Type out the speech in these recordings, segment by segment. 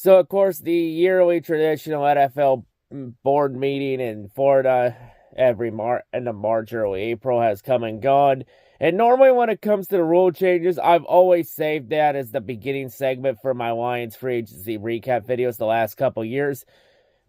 So, of course, the yearly traditional NFL board meeting in Florida every end of March, early April has come and gone. And normally when it comes to the rule changes, I've always saved that as the beginning segment for my Lions free agency recap videos the last couple years.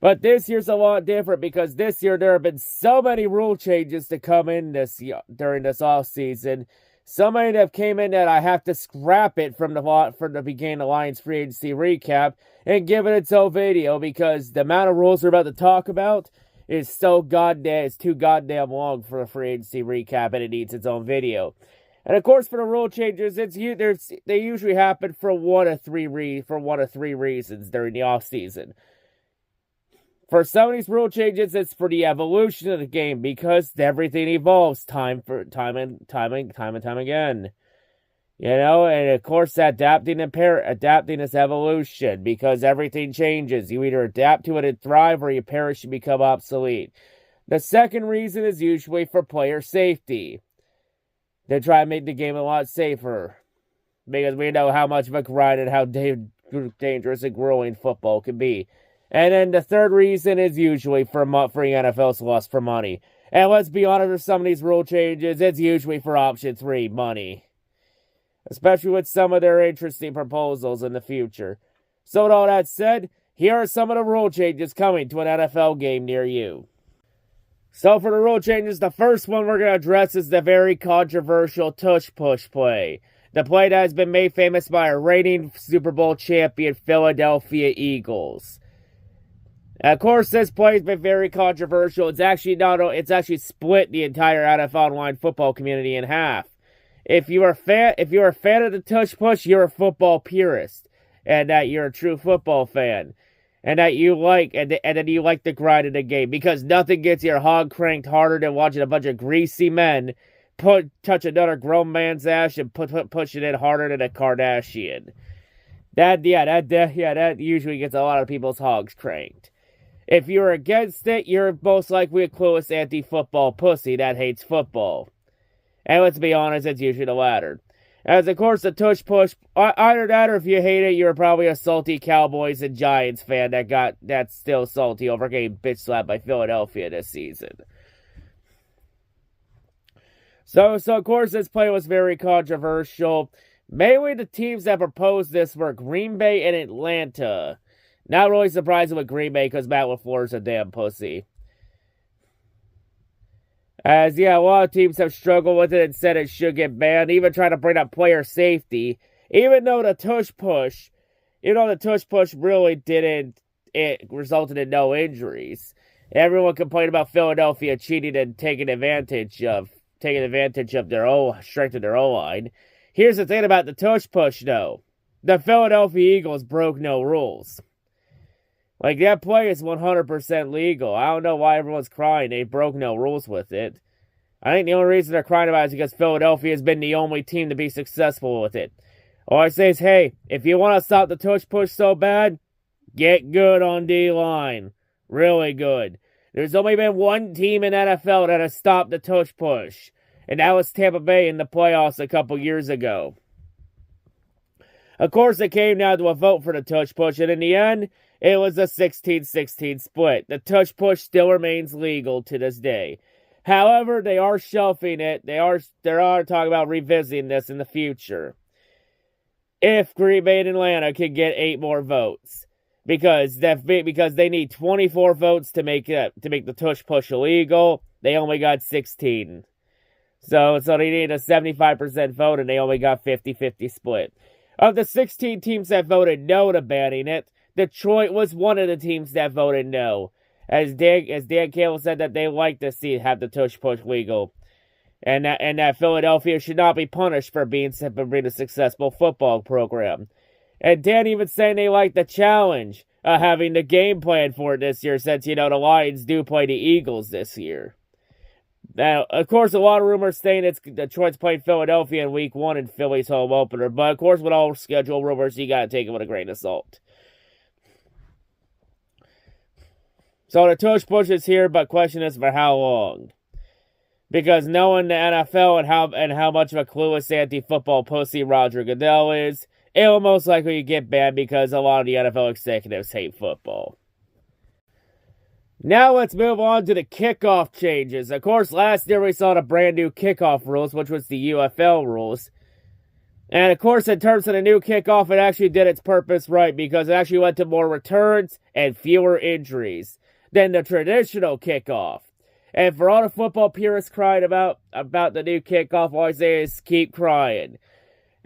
But this year's a lot different because this year there have been so many rule changes to come in during this offseason. So many that came in that I have to scrap it from the beginning of Lions free agency recap and give it its own video because the amount of rules we're about to talk about is too goddamn long for a free agency recap, and it needs its own video. And of course, for the rule changes, they usually happen for one of three reasons during the offseason. For some of these rule changes, it's for the evolution of the game because everything evolves time and time again. You know, and of course, adapting is evolution because everything changes. You either adapt to it and thrive, or you perish and become obsolete. The second reason is usually for player safety. They try to make the game a lot safer because we know how much of a grind and how dangerous and grueling football can be. And then the third reason is usually for NFL's loss for money. And let's be honest, with some of these rule changes, it's usually for option 3, money. Especially with some of their interesting proposals in the future. So with all that said, here are some of the rule changes coming to an NFL game near you. So for the rule changes, the first one we're going to address is the very controversial tush-push play. The play that has been made famous by our reigning Super Bowl champion Philadelphia Eagles. Of course, this play has been very controversial. It's actually split the entire NFL online football community in half. If you're a fan of the tush push, you're a football purist, and that you're a true football fan, and that you like the grind of the game because nothing gets your hog cranked harder than watching a bunch of greasy men touch another grown man's ass and push it in harder than a Kardashian. That usually gets a lot of people's hogs cranked. If you're against it, you're most likely a clueless anti-football pussy that hates football. And let's be honest, it's usually the latter. As of course the tush push, either that or if you hate it, you're probably a salty Cowboys and Giants fan that's still salty over getting bitch slapped by Philadelphia this season. So of course this play was very controversial. Mainly the teams that proposed this were Green Bay and Atlanta. Not really surprising with Green Bay because Matt LaFleur's a damn pussy. A lot of teams have struggled with it and said it should get banned, even trying to bring up player safety. Even though the tush push really it resulted in no injuries. Everyone complained about Philadelphia cheating and taking advantage of their strength of their O-line. Here's the thing about the tush push, though. The Philadelphia Eagles broke no rules. Like, that play is 100% legal. I don't know why everyone's crying. They broke no rules with it. I think the only reason they're crying about it is because Philadelphia has been the only team to be successful with it. All I say is, hey, if you want to stop the tush push so bad, get good on D-line. Really good. There's only been one team in NFL that has stopped the tush push. And that was Tampa Bay in the playoffs a couple years ago. Of course, it came down to a vote for the tush push, and in the end, it was a 16-16 split. The tush push still remains legal to this day. However, they are shelving it. They are talking about revisiting this in the future. If Green Bay and Atlanta can get 8 more votes. Because they need 24 votes to make the tush push illegal. They only got 16. So they need a 75% vote, and they only got 50-50 split. Of the 16 teams that voted no to banning it, Detroit was one of the teams that voted no. As Dan Campbell said that they like to have the tush push legal. And that Philadelphia should not be punished for being a successful football program. And Dan even saying they like the challenge of having the game plan for it this year since, the Lions do play the Eagles this year. Now, of course, a lot of rumors saying Detroit's playing Philadelphia in Week 1 in Philly's home opener. But, of course, with all schedule rumors, you got to take it with a grain of salt. So the tush push is here, but question is for how long? Because knowing the NFL and how much of a clueless anti-football pussy Roger Goodell is, it'll most likely get banned because a lot of the NFL executives hate football. Now let's move on to the kickoff changes. Of course, last year we saw the brand new kickoff rules, which was the UFL rules. And of course, in terms of the new kickoff, it actually did its purpose right because it actually led to more returns and fewer injuries than the traditional kickoff. And for all the football purists crying about the new kickoff, all I say is keep crying.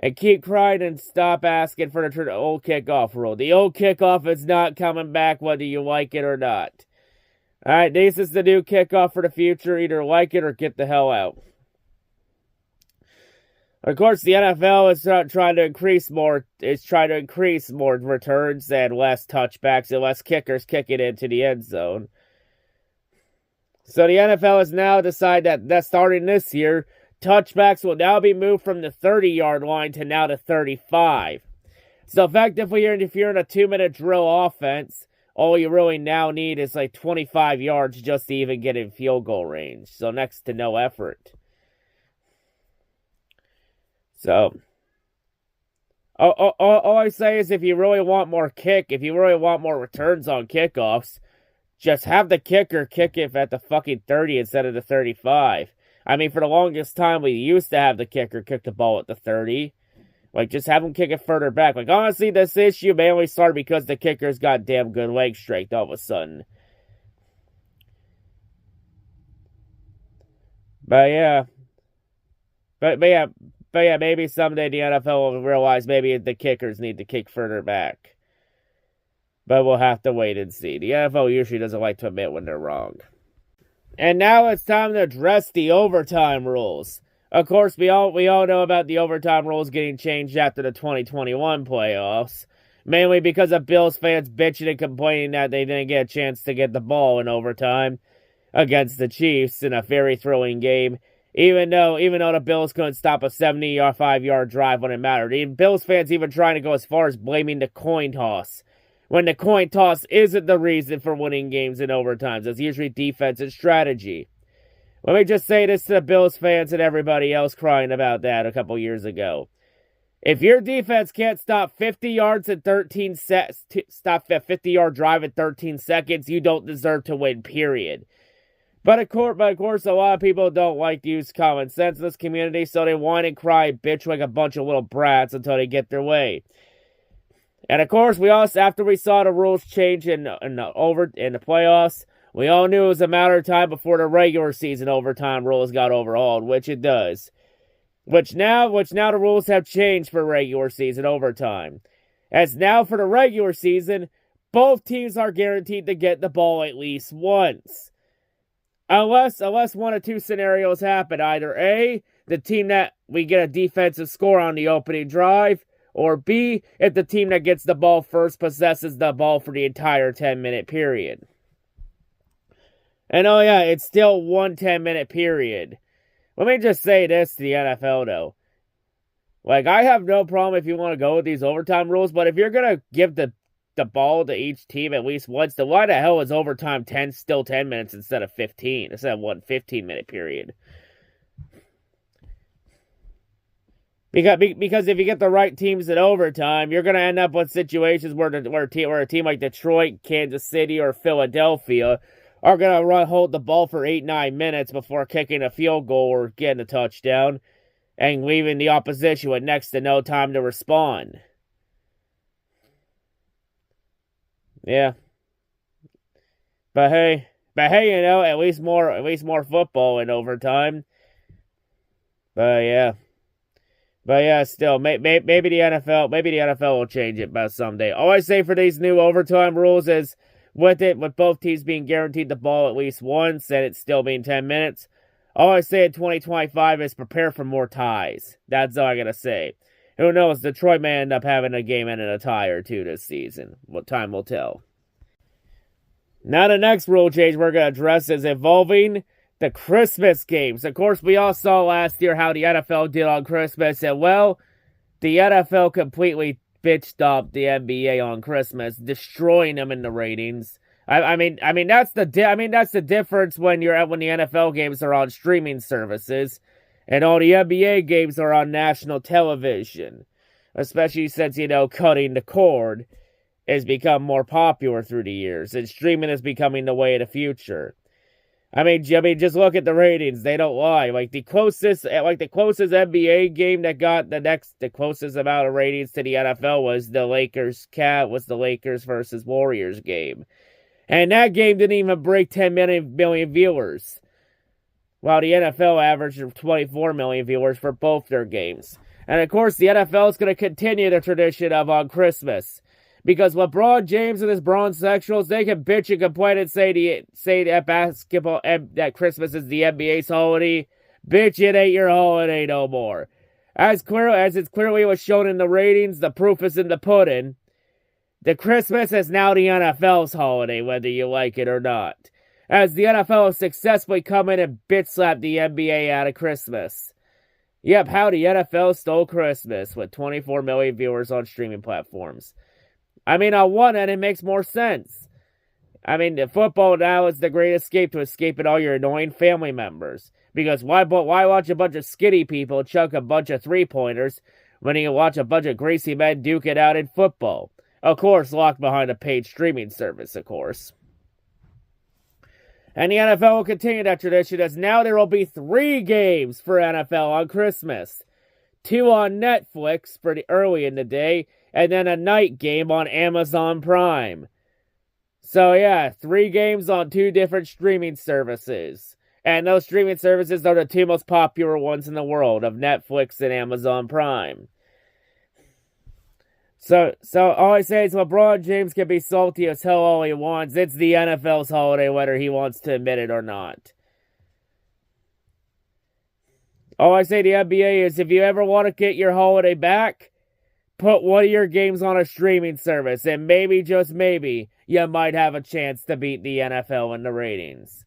And keep crying and stop asking for the old kickoff rule. The old kickoff is not coming back whether you like it or not. Alright, this is the new kickoff for the future. Either like it or get the hell out. Of course, the NFL is trying to increase more returns and less touchbacks and less kickers kicking into the end zone. So the NFL has now decided that starting this year, touchbacks will now be moved from the 30-yard line to now to 35. So effectively, if you're in a 2-minute drill offense, all you really now need is like 25 yards just to even get in field goal range. So next to no effort. So, all I say is if you really want more returns on kickoffs, just have the kicker kick it at the fucking 30 instead of the 35. I mean, for the longest time, we used to have the kicker kick the ball at the 30. Like, just have him kick it further back. Like, honestly, this issue mainly started because the kicker's got damn good leg strength all of a sudden. But yeah, maybe someday the NFL will realize maybe the kickers need to kick further back. But we'll have to wait and see. The NFL usually doesn't like to admit when they're wrong. And now it's time to address the overtime rules. Of course, we all know about the overtime rules getting changed after the 2021 playoffs. Mainly because of Bills fans bitching and complaining that they didn't get a chance to get the ball in overtime against the Chiefs in a very thrilling game. Even though the Bills couldn't stop a 75-yard drive when it mattered. Bills fans even trying to go as far as blaming the coin toss. When the coin toss isn't the reason for winning games in overtimes. It's usually defense and strategy. Let me just say this to the Bills fans and everybody else crying about that a couple years ago. If your defense can't stop 50 yards in 13 stop a 50-yard drive in 13 seconds, you don't deserve to win, period. But of course, a lot of people don't like to use common sense in this community, so they whine and cry and bitch like a bunch of little brats until they get their way. And of course, after we saw the rules change in the playoffs, we all knew it was a matter of time before the regular season overtime rules got overhauled, which it does. Which now the rules have changed for regular season overtime. As now for the regular season, both teams are guaranteed to get the ball at least once. Unless one of two scenarios happen. Either A, the team that we get a defensive score on the opening drive, or B, if the team that gets the ball first possesses the ball for the entire 10-minute period. And oh yeah, it's still one 10-minute period. Let me just say this to the NFL though. Like, I have no problem if you want to go with these overtime rules, but if you're going to give the ball to each team at least once, then why the hell is overtime still 10 minutes instead of 15? Instead of one 15-minute period? Because if you get the right teams in overtime, you're going to end up with situations where a team like Detroit, Kansas City, or Philadelphia are going to hold the ball for 8-9 minutes before kicking a field goal or getting a touchdown and leaving the opposition with next to no time to respond. Yeah. But hey, at least more football in overtime. But yeah, still, maybe the NFL will change it by someday. All I say for these new overtime rules is, with both teams being guaranteed the ball at least once and it still being 10 minutes, all I say in 2025 is prepare for more ties. That's all I gotta say. Who knows, Detroit may end up having a game ending a tie or two this season. What time will tell. Now the next rule change we're going to address is involving the Christmas games. Of course, we all saw last year how the NFL did on Christmas, and well, the NFL completely bitch stomped the NBA on Christmas, destroying them in the ratings. I mean that's the difference when the NFL games are on streaming services, and all the NBA games are on national television. especially since, cutting the cord has become more popular through the years, and streaming is becoming the way of the future. I mean, just look at the ratings. They don't lie. Like the closest NBA game that got the closest amount of ratings to the NFL was the Lakers versus Warriors game. And that game didn't even break 10 million viewers. While the NFL averaged 24 million viewers for both their games. And of course, the NFL is going to continue the tradition of on Christmas. Because LeBron James and his Bronzexuals, they can bitch and complain and say that Christmas is the NBA's holiday. Bitch, it ain't your holiday no more. As it clearly was shown in the ratings, the proof is in the pudding. The Christmas is now the NFL's holiday, whether you like it or not. As the NFL has successfully come in and bitch-slapped the NBA out of Christmas. Yep, how the NFL stole Christmas with 24 million viewers on streaming platforms. I mean, on one end, it makes more sense. I mean, the football now is the great escape to escaping all your annoying family members. Because why watch a bunch of skinny people chuck a bunch of three-pointers when you can watch a bunch of greasy men duke it out in football? Of course, locked behind a paid streaming service, of course. And the NFL will continue that tradition as now there will be 3 games for NFL on Christmas. 2 on Netflix for the early in the day, and then a night game on Amazon Prime. So yeah, 3 games on 2 different streaming services. And those streaming services are the 2 most popular ones in the world of Netflix and Amazon Prime. So all I say is LeBron James can be salty as hell all he wants. It's the NFL's holiday whether he wants to admit it or not. All I say to the NBA is if you ever want to get your holiday back, put one of your games on a streaming service, and maybe, just maybe, you might have a chance to beat the NFL in the ratings.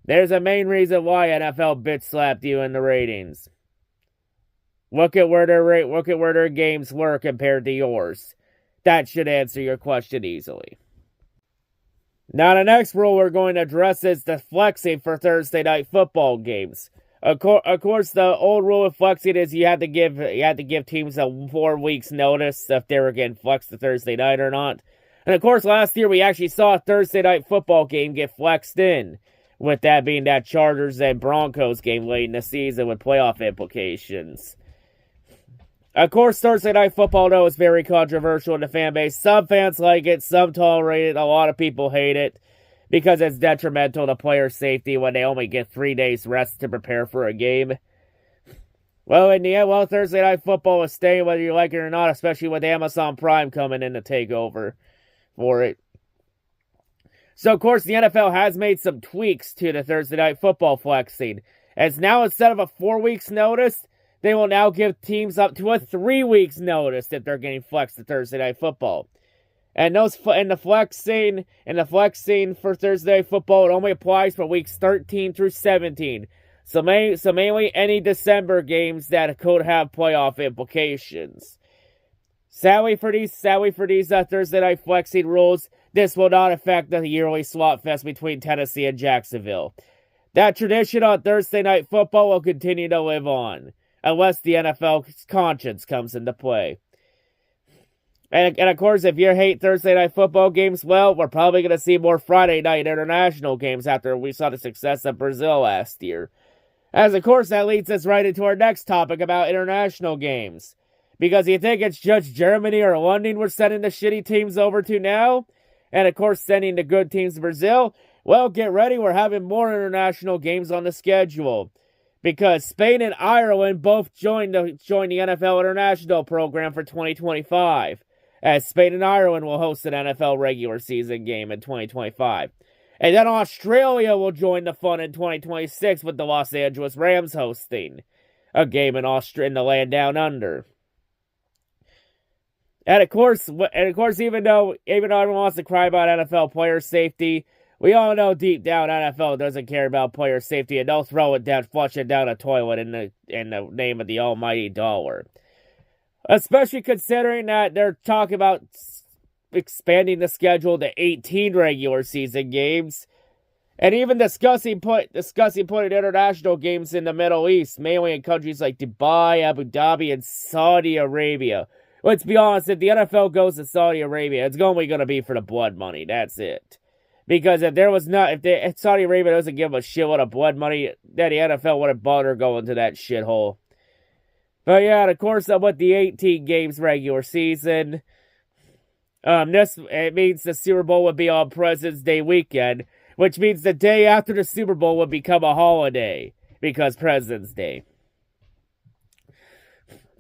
There's a main reason why NFL bitch slapped you in the ratings. Look at where their games were compared to yours. That should answer your question easily. Now, the next rule we're going to address is the flexing for Thursday night football games. Of course, the old rule of flexing is you had to give teams a 4 weeks notice if they were getting flexed to Thursday night or not. And of course, last year we actually saw a Thursday night football game get flexed in, with that being that Chargers and Broncos game late in the season with playoff implications. Of course, Thursday night football, though, is very controversial in the fan base. Some fans like it, some tolerate it, a lot of people hate it, because it's detrimental to player safety when they only get 3 days rest to prepare for a game. Well, in the end, Thursday night football is staying whether you like it or not, especially with Amazon Prime coming in to take over for it. So, of course, the NFL has made some tweaks to the Thursday night football flexing. As now, instead of a 4 weeks notice, they will now give teams up to a 3 weeks notice if they're getting flexed to Thursday night football. And the flexing for Thursday night football, it only applies for weeks 13 through 17. So mainly any December games that could have playoff implications. Sadly for these Thursday night flexing rules, this will not affect the yearly slot fest between Tennessee and Jacksonville. That tradition on Thursday night football will continue to live on, unless the NFL's conscience comes into play. And of course, if you hate Thursday night football games, well, we're probably going to see more Friday night international games after we saw the success of Brazil last year. As of course, that leads us right into our next topic about international games. Because you think it's just Germany or London we're sending the shitty teams over to now? And of course, sending the good teams to Brazil? Well, get ready, we're having more international games on the schedule. Because Spain and Ireland both joined the NFL International Program for 2025. As Spain and Ireland will host an NFL regular season game in 2025. And then Australia will join the fun in 2026 with the Los Angeles Rams hosting a game in the land down under. And of course, even though everyone wants to cry about NFL player safety, we all know deep down NFL doesn't care about player safety, and they'll throw it down, flush it down a toilet in the name of the almighty dollar. Especially considering that they're talking about expanding the schedule to 18 regular season games, and even discussing putting international games in the Middle East, mainly in countries like Dubai, Abu Dhabi, and Saudi Arabia. Let's be honest, if the NFL goes to Saudi Arabia, it's only going to be for the blood money. That's it. Because if Saudi Arabia doesn't give a shit what of blood money, then the NFL wouldn't bother going to that shithole. But yeah, of course, with the 18 games regular season, it means the Super Bowl would be on President's Day weekend, which means the day after the Super Bowl would become a holiday because President's Day.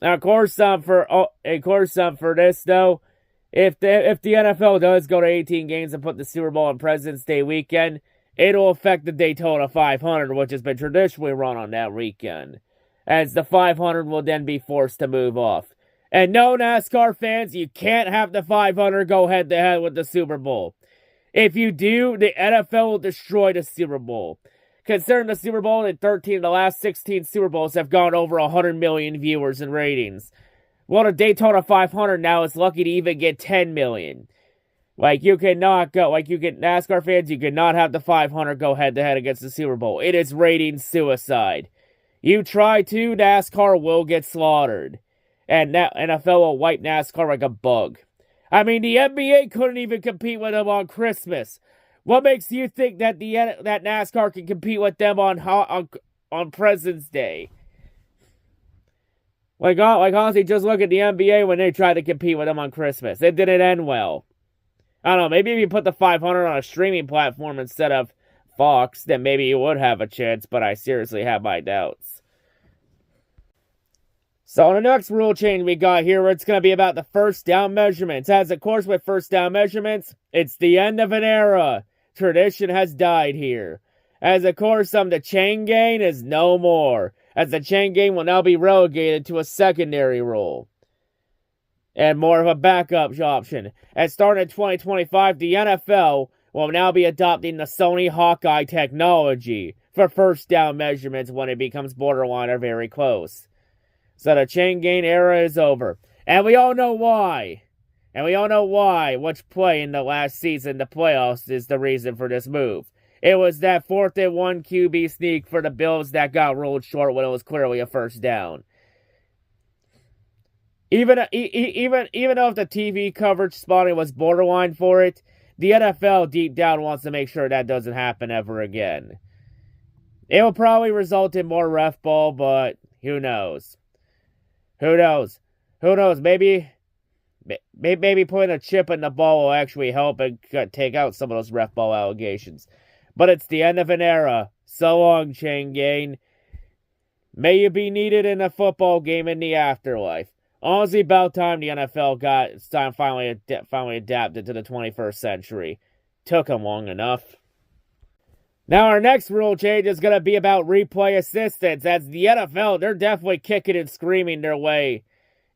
Now, of course, for this though, if the NFL does go to 18 games and put the Super Bowl on President's Day weekend, it'll affect the Daytona 500, which has been traditionally run on that weekend, as the 500 will then be forced to move off. And no, NASCAR fans, you can't have the 500 go head-to-head with the Super Bowl. If you do, the NFL will destroy the Super Bowl. Considering the Super Bowl and 13 of the last 16 Super Bowls have gone over 100 million viewers and ratings. Well, the Daytona 500 now is lucky to even get 10 million. NASCAR fans, you cannot have the 500 go head-to-head against the Super Bowl. It is rating suicide. You try to, NASCAR will get slaughtered. And NFL will wipe NASCAR like a bug. I mean, the NBA couldn't even compete with them on Christmas. What makes you think that that NASCAR can compete with them on President's Day? Honestly, just look at the NBA when they tried to compete with them on Christmas. It didn't end well. I don't know, maybe if you put the 500 on a streaming platform instead of Fox, then maybe you would have a chance, but I seriously have my doubts. So the next rule change we got here, it's going to be about the first down measurements. As of course with first down measurements, it's the end of an era. Tradition has died here. As of course, the chain gain is no more, as the chain gain will now be relegated to a secondary role and more of a backup option. And starting in 2025, the NFL will now be adopting the Sony Hawkeye technology for first down measurements when it becomes borderline or very close. So the chain gain era is over. And we all know why. Which play in the last season, the playoffs, is the reason for this move. It was that 4th and 1 QB sneak for the Bills that got rolled short when it was clearly a first down. Even though if the TV coverage spotting was borderline for it, the NFL deep down wants to make sure that doesn't happen ever again. It will probably result in more ref ball, but who knows? Maybe putting a chip in the ball will actually help and take out some of those ref ball allegations. But it's the end of an era. So long, chain gain. May you be needed in a football game in the afterlife. Honestly, about time the NFL finally adapted to the 21st century. Took them long enough. Now our next rule change is going to be about replay assistance. As the NFL, they're definitely kicking and screaming their way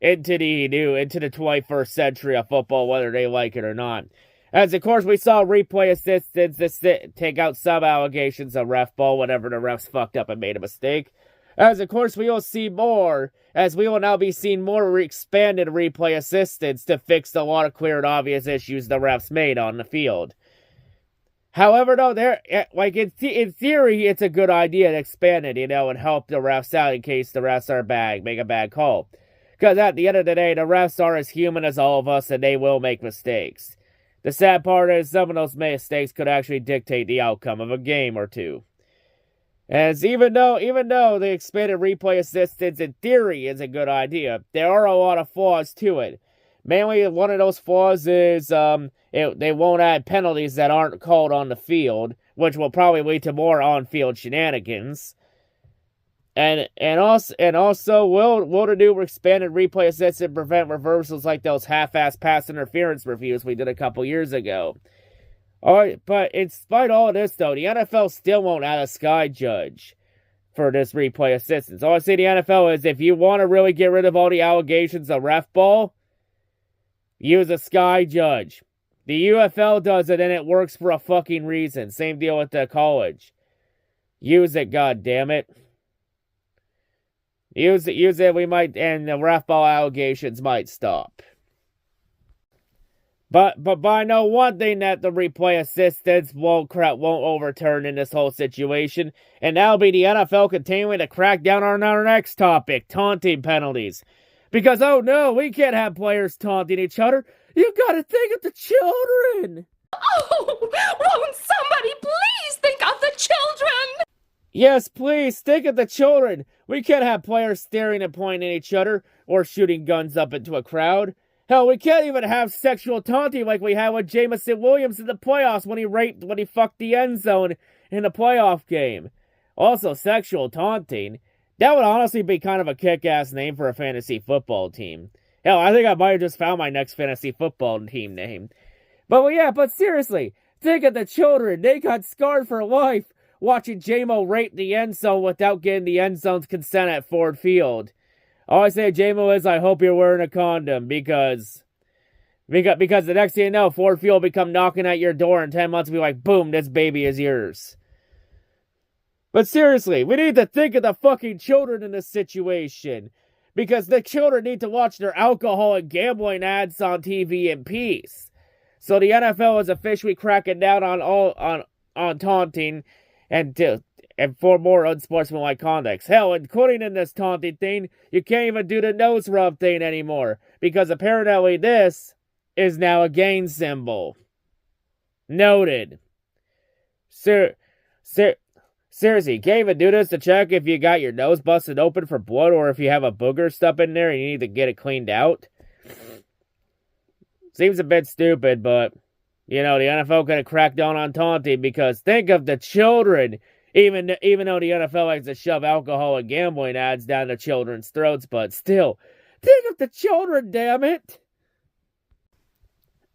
into the 21st century of football, whether they like it or not. As of course we saw replay assistance take out some allegations of ref ball whenever the refs fucked up and made a mistake. As of course we will see more, as we will now be seeing more expanded replay assistance to fix a lot of clear and obvious issues the refs made on the field. However, though, in theory, it's a good idea to expand it, and help the refs out in case the refs make a bad call. Because at the end of the day, the refs are as human as all of us, and they will make mistakes. The sad part is some of those mistakes could actually dictate the outcome of a game or two. As even though the expanded replay assistance in theory is a good idea, there are a lot of flaws to it. Mainly, one of those flaws is they won't add penalties that aren't called on the field, which will probably lead to more on-field shenanigans. And also, will the new expanded replay assistance prevent reversals like those half-assed pass interference reviews we did a couple years ago? Alright, but in spite of all this, though, the NFL still won't add a sky judge for this replay assistance. All I say to the NFL is, if you want to really get rid of all the allegations of ref ball, use a sky judge. The UFL does it, and it works for a fucking reason. Same deal with the college. Use it, goddammit. Use it, and the ref ball allegations might stop. But I know one thing that the replay assistance won't overturn in this whole situation, and that'll be the NFL continuing to crack down on our next topic, taunting penalties. Because, oh no, we can't have players taunting each other. You gotta think of the children. Oh, won't somebody please think of the children? Yes, please, think of the children. We can't have players staring and pointing at each other or shooting guns up into a crowd. Hell, we can't even have sexual taunting like we had with Jamison Williams in the playoffs when he fucked the end zone in the playoff game. Also, sexual taunting. That would honestly be kind of a kick-ass name for a fantasy football team. Hell, I think I might have just found my next fantasy football team name. But seriously, think of the children. They got scarred for life watching J-Mo rape the end zone without getting the end zone's consent at Ford Field. All I say to J-Mo is I hope you're wearing a condom because the next thing you know, Ford Field will become knocking at your door in 10 months and be like, boom, this baby is yours. But seriously, we need to think of the fucking children in this situation. Because the children need to watch their alcohol and gambling ads on TV in peace. So the NFL is officially cracking down on taunting and for more unsportsmanlike conduct. Hell, including in this taunting thing, you can't even do the nose rub thing anymore. Because apparently this is now a gang symbol. Noted. Seriously, can't even do this to check if you got your nose busted open for blood or if you have a booger stuck in there and you need to get it cleaned out. Seems a bit stupid, but, the NFL could have cracked down on taunting because think of the children. Even though the NFL likes to shove alcohol and gambling ads down the children's throats, but still, think of the children, damn it.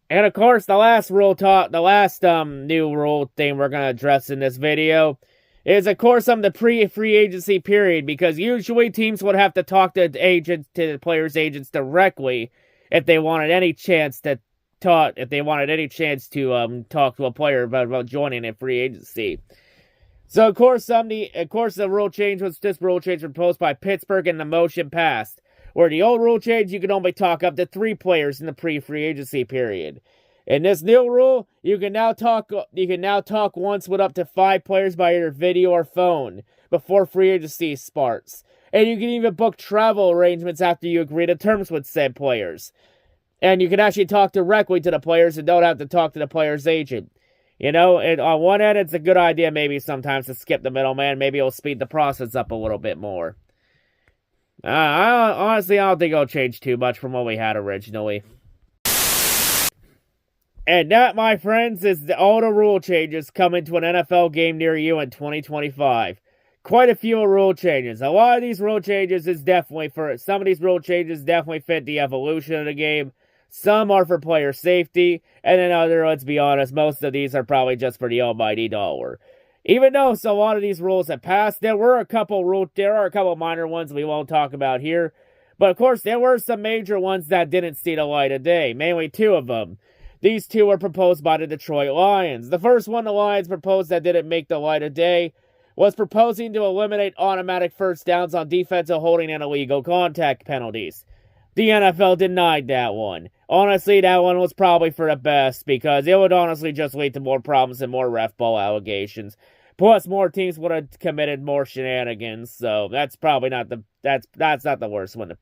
And of course, the last new rule thing we're going to address in this video is, of course, the pre-free agency period, because usually teams would have to talk to the players' agents directly if they wanted any chance to talk to a player about joining a free agency. So, of course, this rule change was proposed by Pittsburgh and the motion passed, where the old rule change, you could only talk up to 3 players in the pre-free agency period. In this new rule, you can now talk once with up to 5 players by either video or phone before free agency starts. And you can even book travel arrangements after you agree to terms with said players. And you can actually talk directly to the players and don't have to talk to the player's agent. And on one end, it's a good idea maybe sometimes to skip the middleman. Maybe it'll speed the process up a little bit more. Honestly, I don't think it'll change too much from what we had originally. And that, my friends, is all the rule changes coming to an NFL game near you in 2025. Quite a few rule changes. A lot of these rule changes some of these rule changes definitely fit the evolution of the game. Some are for player safety, and then let's be honest, most of these are probably just for the almighty dollar. Even though a lot of these rules have passed, there are a couple minor ones we won't talk about here. But of course, there were some major ones that didn't see the light of day, mainly 2 of them. These 2 were proposed by the Detroit Lions. The first one the Lions proposed that didn't make the light of day was proposing to eliminate automatic first downs on defensive holding and illegal contact penalties. The NFL denied that one. Honestly, that one was probably for the best because it would honestly just lead to more problems and more ref ball allegations. Plus, more teams would have committed more shenanigans, so that's probably not that's not the worst one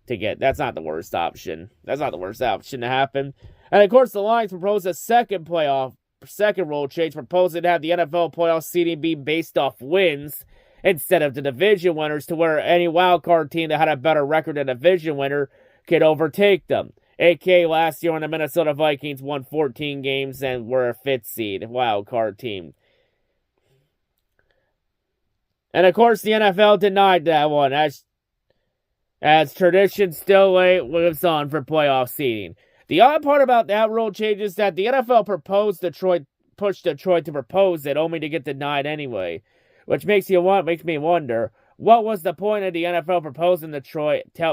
to get. That's not the worst option. That's not the worst option to happen. And of course, the Lions proposed a second rule change, proposing to have the NFL playoff seeding be based off wins instead of the division winners, to where any wildcard team that had a better record than a division winner could overtake them. A.k.a. last year when the Minnesota Vikings won 14 games and were a 5th seed wildcard team. And of course, the NFL denied that one, as tradition still lives on for playoff seeding. The odd part about that rule change is that the NFL pushed Detroit to propose it, only to get denied anyway. Which makes me wonder, what was the point of the NFL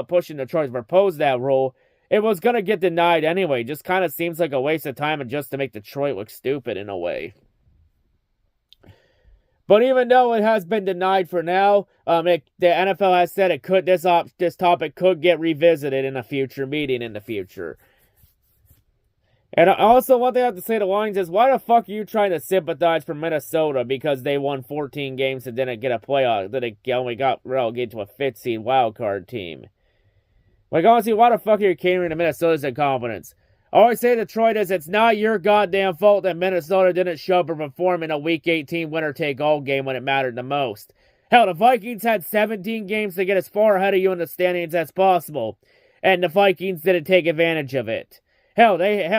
pushing Detroit to propose that rule? It was going to get denied anyway. Just kind of seems like a waste of time and just to make Detroit look stupid in a way. But even though it has been denied for now, the NFL has said this topic could get revisited in a future meeting in the future. And also, one thing I have to say to Lions is, why the fuck are you trying to sympathize for Minnesota because they won 14 games and didn't get a playoff, that they only got relegated to a 5th seed wildcard team? Like, honestly, why the fuck are you catering to Minnesota's incompetence? I always say to Detroit is it's not your goddamn fault that Minnesota didn't show up and perform in a Week 18 winner-take-all game when it mattered the most. Hell, the Vikings had 17 games to get as far ahead of you in the standings as possible, and the Vikings didn't take advantage of it. Hell, they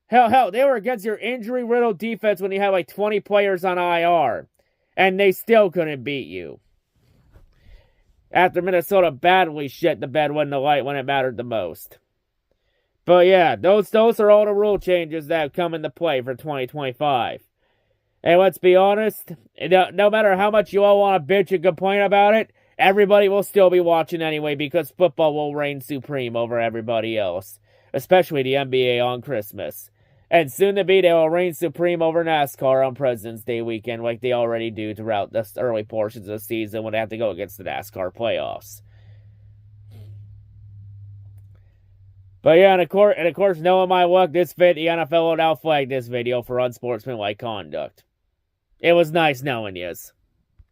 were against your injury-riddled defense when you had like 20 players on IR, and they still couldn't beat you. After Minnesota badly shit the bed when it mattered the most. But yeah, those are all the rule changes that have come into play for 2025. And let's be honest, no matter how much you all want to bitch and complain about it, everybody will still be watching anyway because football will reign supreme over everybody else. Especially the NBA on Christmas. And soon to be, they will reign supreme over NASCAR on President's Day weekend like they already do throughout the early portions of the season when they have to go against the NASCAR playoffs. But yeah, and of course, knowing my luck, the NFL will now flag this video for unsportsmanlike conduct. It was nice knowing yous.